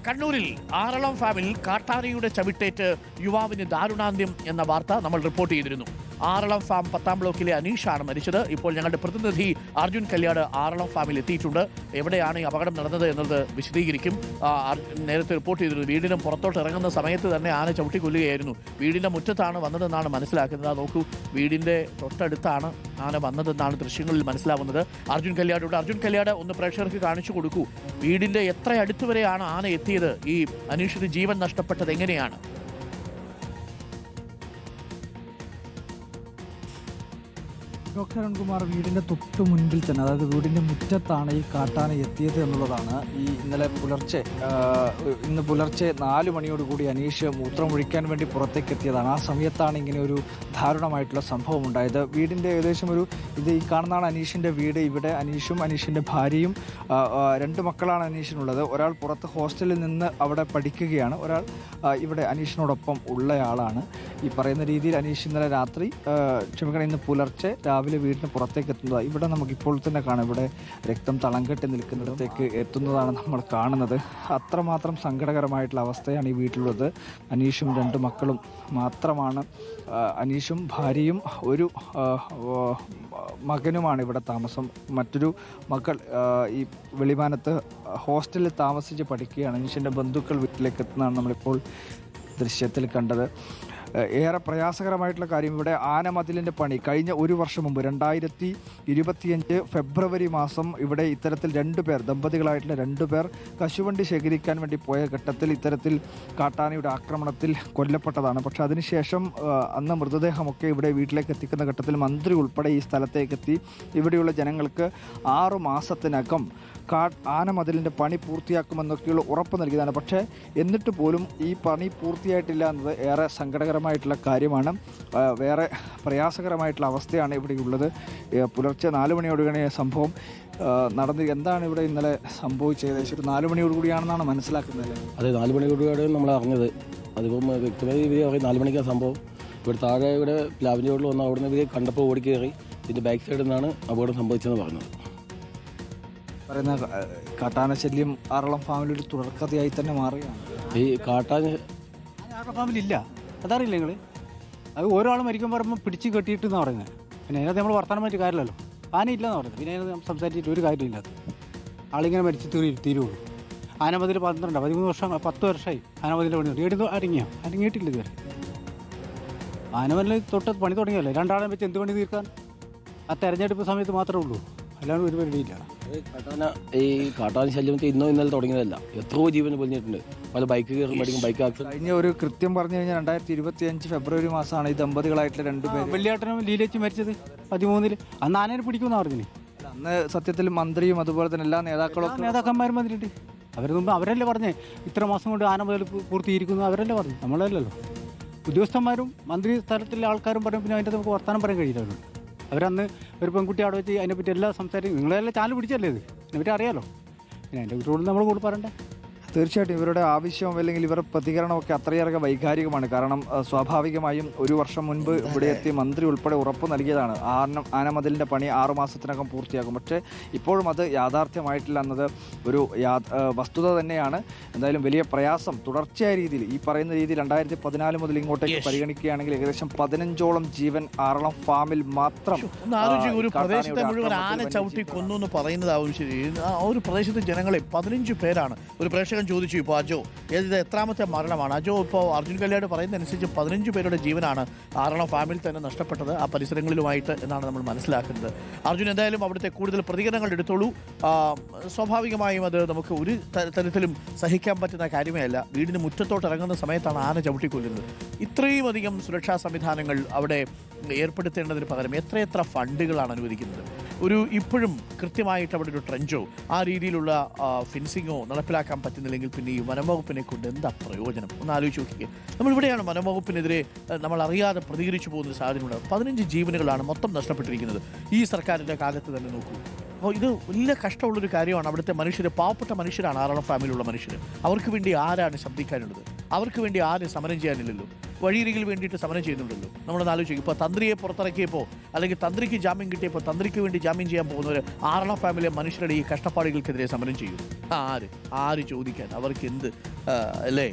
കണ്ണൂരിൽ ആറളം ഫാമിൽ കാട്ടാനയുടെ ചവിട്ടേറ്റ് യുവാവിന് ദാരുണാന്ത്യം എന്ന വാർത്ത നമ്മൾ റിപ്പോർട്ട് ചെയ്തിരുന്നു. ആറളം ഫാം 10-ാം ബ്ലോക്കിലെ അനീഷാണ് മരിച്ചത്. ഇപ്പോൾ ഞങ്ങളുടെ പ്രതിനിധി അർജുൻ കല്യാട് ആറളം ഫാമിൽ എത്തിയിട്ടുണ്ട്. എവിടെയാണ് ഈ അപകടം നടന്നത് എന്നത് വിശദീകരിക്കും. നേരത്തെ റിപ്പോർട്ട് ചെയ്തിരുന്നു, വീടിന് പുറത്തോട്ട് ഇറങ്ങുന്ന സമയത്ത് തന്നെ ആന ചവിട്ടിക്കൊല്ലുകയായിരുന്നു. വീടിന്റെ മുറ്റത്താണ് വന്നതെന്നാണ് മനസ്സിലാക്കുന്നത്. നോക്കൂ, വീടിന്റെ തൊട്ടടുത്താണ് ആന വന്നതെന്നാണ് ദൃശ്യങ്ങളിൽ മനസ്സിലാവുന്നത്. അർജുൻ കല്യാടുണ്ട്. അർജുൻ കല്യാട് ഒന്ന് പ്രേക്ഷകർക്ക് കാണിച്ചു കൊടുക്കൂ. വീടിന്റെ എത്ര അടുത്ത് വരെയാണ് ആന എത്തിയത്? ഈ അനീഷിന് ജീവൻ നഷ്ടപ്പെട്ടത് എങ്ങനെയാണ്? ഡോക്ടർ അരുൺകുമാർ, വീടിൻ്റെ തൊട്ട് മുൻപിൽ തന്നെ, അതായത് വീടിൻ്റെ മുറ്റത്താണ് ഈ കാട്ടാന എത്തിയത് എന്നുള്ളതാണ്. ഇന്ന് പുലർച്ചെ 4 മണിയോടുകൂടി അനീഷ് മൂത്രമൊഴിക്കാൻ വേണ്ടി പുറത്തേക്ക് എത്തിയതാണ്. ആ സമയത്താണ് ഇങ്ങനെ ഒരു ദാരുണമായിട്ടുള്ള സംഭവം ഉണ്ടായത്. വീടിൻ്റെ ഏകദേശം ഈ കാണുന്നതാണ് അനീഷിൻ്റെ വീട്. ഇവിടെ അനീഷും അനീഷിൻ്റെ ഭാര്യയും 2 മക്കളാണ് അനീഷിനുള്ളത്. ഒരാൾ പുറത്ത് ഹോസ്റ്റലിൽ നിന്ന് അവിടെ പഠിക്കുകയാണ്, ഒരാൾ ഇവിടെ അനീഷിനോടൊപ്പം ഉള്ളയാളാണ്. ഈ പറയുന്ന രീതിയിൽ അനീഷ് ഇന്ന് പുലർച്ചെ രാവിലെ വീടിന് പുറത്തേക്ക് എത്തുന്നതാണ്. ഇവിടെ നമുക്കിപ്പോൾ തന്നെ കാണാം, ഇവിടെ രക്തം തളം കെട്ടി നിൽക്കുന്നിടത്തേക്ക് എത്തുന്നതാണ് നമ്മൾ കാണുന്നത്. അത്രമാത്രം സങ്കടകരമായിട്ടുള്ള അവസ്ഥയാണ് ഈ വീട്ടിലുള്ളത്. അനീഷും 2 മക്കളും മാത്രമാണ്. അനീഷും ഭാര്യയും ഒരു മകനുമാണ് ഇവിടെ താമസം. മറ്റൊരു മകൾ ഈ വെളിമാനത്ത് ഹോസ്റ്റലിൽ താമസിച്ച് പഠിക്കുകയാണ്. അനീഷിൻ്റെ ബന്ധുക്കൾ വീട്ടിലേക്ക് എത്തുന്നതാണ് നമ്മളിപ്പോൾ ദൃശ്യത്തിൽ കണ്ടത്. ഏറെ പ്രയാസകരമായിട്ടുള്ള കാര്യം, ഇവിടെ ആനമതിലിൻ്റെ പണി കഴിഞ്ഞ 1 വർഷം മുമ്പ് 2025 ഫെബ്രുവരി മാസം ഇവിടെ ഇത്തരത്തിൽ 2 പേർ, ദമ്പതികളായിട്ടുള്ള 2 പേർ കശുവണ്ടി ശേഖരിക്കാൻ വേണ്ടി പോയ ഘട്ടത്തിൽ ഇത്തരത്തിൽ കാട്ടാനയുടെ ആക്രമണത്തിൽ കൊല്ലപ്പെട്ടതാണ്. പക്ഷേ അതിനുശേഷം അന്ന് മൃതദേഹമൊക്കെ ഇവിടെ വീട്ടിലേക്ക് എത്തിക്കുന്ന ഘട്ടത്തിൽ മന്ത്രി ഉൾപ്പെടെ ഈ സ്ഥലത്തേക്ക് എത്തി ഇവിടെയുള്ള ജനങ്ങൾക്ക് 6 മാസത്തിനകം ആനമതിലിൻ്റെ പണി പൂർത്തിയാക്കുമെന്നൊക്കെയുള്ള ഉറപ്പ് നൽകിയതാണ്. പക്ഷേ എന്നിട്ട് പോലും ഈ പണി പൂർത്തിയായിട്ടില്ല എന്നത് ഏറെ സങ്കടകരമായിട്ടുള്ള കാര്യമാണ്. വേറെ പ്രയാസകരമായിട്ടുള്ള അവസ്ഥയാണ് ഇവിടെയുള്ളത്. പുലർച്ചെ 4 മണിയോടുകൂടിയ സംഭവം നടന്ന് എന്താണ് ഇവിടെ ഇന്നലെ സംഭവിച്ചത്? ഏകദേശം ഒരു 4 മണിയോടുകൂടിയാണെന്നാണ് മനസ്സിലാക്കുന്നത്. അതെ, 4 മണിയോടുകൂടിയാണ് നമ്മൾ അറിഞ്ഞത്. അതിപ്പം വ്യക്തമായി ഇവർ 4 മണിക്കാണ് സംഭവം. ഇവിടെ താഴെ ഇവിടെ പ്ലാവിൻ്റെ വീട്ടിൽ വന്ന് അവിടെ നിന്ന് ഇവർ കണ്ടപ്പോൾ ഓടിക്കയറി ഇതിൻ്റെ ബാക്ക് സൈഡിൽ നിന്നാണ് അപകടം സംഭവിച്ചതെന്ന് പറഞ്ഞത്. പറയുന്ന കാട്ടാന ശല്യം ആറളം ഫാമിലി ഒരു തുടർക്കഥയായി തന്നെ മാറുകയാണ്. ഈ കാട്ടാന ആറളം ഫാമിലില്ല, അതറിയില്ല നിങ്ങൾ? അത് ഓരോ ആളും മരിക്കാൻ പറയുമ്പോൾ പിടിച്ച് കെട്ടിയിട്ടെന്നാണ് പറയുന്നത്. പിന്നെ അതിനകത്ത് നമ്മൾ വർത്തമാനം പറ്റി കാര്യമല്ലോ. ആനയില്ലെന്ന് പറയുന്നത്. പിന്നെ അതിനകത്ത് സംസാരിച്ചിട്ട് ഒരു കാര്യമില്ല. ആളിങ്ങനെ മരിച്ച് തീരുള്ളൂ. ആനമതിൽ 13 വർഷം 10 വർഷമായി ആനമതിൻ്റെ പണി അരങ്ങിയിട്ടില്ല ഇതുവരെ. ആനമതിൽ പണി തുടങ്ങിയല്ലേ, 2 ആളെ വെച്ച് എന്ത് പണി തീർക്കാൻ? ആ തെരഞ്ഞെടുപ്പ് സമയത്ത് മാത്രമേ ഉള്ളൂ, അല്ലാണ്ട് ഒരു പരിപാടിയില്ല. ഈ കാട്ടാന ശല്യം ഇന്നോ ഇന്നലെ തുടങ്ങിയതല്ല, എത്രയോ ജീവന് പൊലിഞ്ഞിട്ടുണ്ട്. പല ബൈക്ക് കയറി പഠിക്കും, ബൈക്ക് ആക്സിഡന്റ്. കഴിഞ്ഞ ഒരു കൃത്യം പറഞ്ഞു കഴിഞ്ഞാൽ 2025 ഫെബ്രുവരി മാസമാണ് ഈ ദമ്പതികളായിട്ടുള്ള 2 പേര്, വെള്ളിയാട്ടനും ലീലേച്ചും മരിച്ചത് 13. അന്ന് ആനയെ പിടിക്കുമെന്ന് പറഞ്ഞു. അന്ന് സത്യത്തിൽ മന്ത്രിയും അതുപോലെ തന്നെ എല്ലാ നേതാക്കന്മാരും വന്നിട്ടുണ്ട്. മുമ്പ് അവരല്ലേ പറഞ്ഞേ ഇത്ര മാസം കൊണ്ട് ആന മുതൽ പൂർത്തീകരിക്കുന്നു, അവരല്ലേ പറഞ്ഞു, നമ്മളല്ലല്ലോ. ഉദ്യോഗസ്ഥന്മാരും മന്ത്രി സ്ഥലത്തിലെ ആൾക്കാരും പറയും. പിന്നെ അതിൻ്റെ നമുക്ക് വർത്തമാനം പറയാൻ കഴിയില്ല. അവരന്ന് ഒരു പെൺകുട്ടി അവിടെ വെച്ച് അതിനെപ്പറ്റി എല്ലാം സംസാരിക്കും. നിങ്ങളെല്ലാം ചാനൽ പിടിച്ചല്ലേ ഇത്, അതിനെപ്പറ്റി അറിയാലോ. പിന്നെ അതിൻ്റെ കുട്ടിയോട് നമ്മൾ കൂടെ പറയണ്ടേ? തീർച്ചയായിട്ടും ഇവരുടെ ആവശ്യം അല്ലെങ്കിൽ ഇവരുടെ പ്രതികരണമൊക്കെ അത്രയേറെ വൈകാരികമാണ്. കാരണം സ്വാഭാവികമായും 1 വർഷം മുൻപ് ഇവിടെ എത്തി മന്ത്രി ഉൾപ്പെടെ ഉറപ്പ് നൽകിയതാണ് ആനമതിലിൻ്റെ പണി 6 മാസത്തിനകം പൂർത്തിയാക്കും. പക്ഷേ ഇപ്പോഴും അത് യാഥാർത്ഥ്യമായിട്ടില്ല എന്നത് ഒരു വസ്തുത തന്നെയാണ്. എന്തായാലും വലിയ പ്രയാസം തുടർച്ചയായ രീതിയിൽ ഈ പറയുന്ന രീതിയിൽ 2014 മുതൽ ഇങ്ങോട്ടേക്ക് പരിഗണിക്കുകയാണെങ്കിൽ ഏകദേശം 15ഓളം ജീവൻ ആറളം ഫാമിൽ മാത്രം. ഒരു പ്രദേശത്തെ മുഴുവൻ ആന ചവിട്ടി കൊന്നു എന്ന് പറയുന്നതാവും ശരി. ആ ഒരു പ്രദേശത്തെ ജനങ്ങളെ 15 പേരാണ്. ഒരു പ്രേക്ഷകൻ ചോദിച്ചു, ഇപ്പോൾ അജോ ഇത് എത്രാമത്തെ മരണമാണ്? അജോ, ഇപ്പോൾ അർജുൻ കല്യാട് പറയുന്നതനുസരിച്ച് 15 പേരുടെ ജീവനാണ് ആറളം ഫാമിൽ തന്നെ നഷ്ടപ്പെട്ടത്, ആ പരിസരങ്ങളിലുമായിട്ട് എന്നാണ് നമ്മൾ മനസ്സിലാക്കുന്നത്. അർജുൻ, എന്തായാലും അവിടുത്തെ കൂടുതൽ പ്രതികരണങ്ങൾ എടുത്തോളൂ. സ്വാഭാവികമായും അത് നമുക്ക് ഒരു തരത്തിലും സഹിക്കാൻ പറ്റുന്ന കാര്യമേ അല്ല. വീടിന് മുറ്റത്തോട്ട് ഇറങ്ങുന്ന സമയത്താണ് ആന ചവിട്ടിക്കൊല്ലുന്നത്. ഇത്രയും അധികം സുരക്ഷാ സംവിധാനങ്ങൾ അവിടെ ഏർപ്പെടുത്തേണ്ടതിന് പകരം എത്രയെത്ര ഫണ്ടുകളാണ് അനുവദിക്കുന്നത്? ഇപ്പോഴും കൃത്യമായിട്ട് അവിടെ ഒരു ട്രെഞ്ചോ ആ രീതിയിലുള്ള ഫെൻസിങ്ങോ നടപ്പിലാക്കാൻ പറ്റുന്നില്ലെങ്കിൽ പിന്നെ ഈ വനംവകുപ്പിനെ കൊണ്ട് എന്താ പ്രയോജനം? ഒന്ന് ആലോചിച്ച് നോക്കിക്കുക. നമ്മളിവിടെയാണ് വനംവകുപ്പിനെതിരെ നമ്മൾ അറിയാതെ പ്രതികരിച്ചു പോകുന്ന സാഹചര്യമുണ്ട്. 15 ജീവനുകളാണ് മൊത്തം നഷ്ടപ്പെട്ടിരിക്കുന്നത് ഈ സർക്കാരിൻ്റെ കാലത്ത് തന്നെ. നോക്കൂ, അപ്പോൾ ഇത് വലിയ കഷ്ടമുള്ളൊരു കാര്യമാണ്. അവിടുത്തെ മനുഷ്യർ, പാവപ്പെട്ട മനുഷ്യരാണ് ആറളം ഫാമിലിയുള്ള മനുഷ്യർ. അവർക്ക് വേണ്ടി ആരാണ് ശബ്ദിക്കാനുള്ളത്? അവർക്ക് വേണ്ടി ആരും സമരം ചെയ്യാനില്ലല്ലോ. വഴിയരികിൽ വേണ്ടിയിട്ട് സമരം ചെയ്യുന്നുണ്ടല്ലോ. നമ്മളൊന്ന് ആലോചിക്കും. ഇപ്പോൾ തന്ത്രിയെ പുറത്തിറക്കിയപ്പോൾ അല്ലെങ്കിൽ തന്ത്രിക്ക് ജാമ്യം കിട്ടിയപ്പോൾ തന്ത്രിക്ക് വേണ്ടി ജാമ്യം ചെയ്യാൻ പോകുന്നവർ ആറള ഫാമിലിയെ മനുഷ്യരുടെ ഈ കഷ്ടപ്പാടുകൾക്കെതിരെ സമരം ചെയ്യും. ആര് ചോദിക്കാൻ? അവർക്ക് എന്ത് അല്ലേ?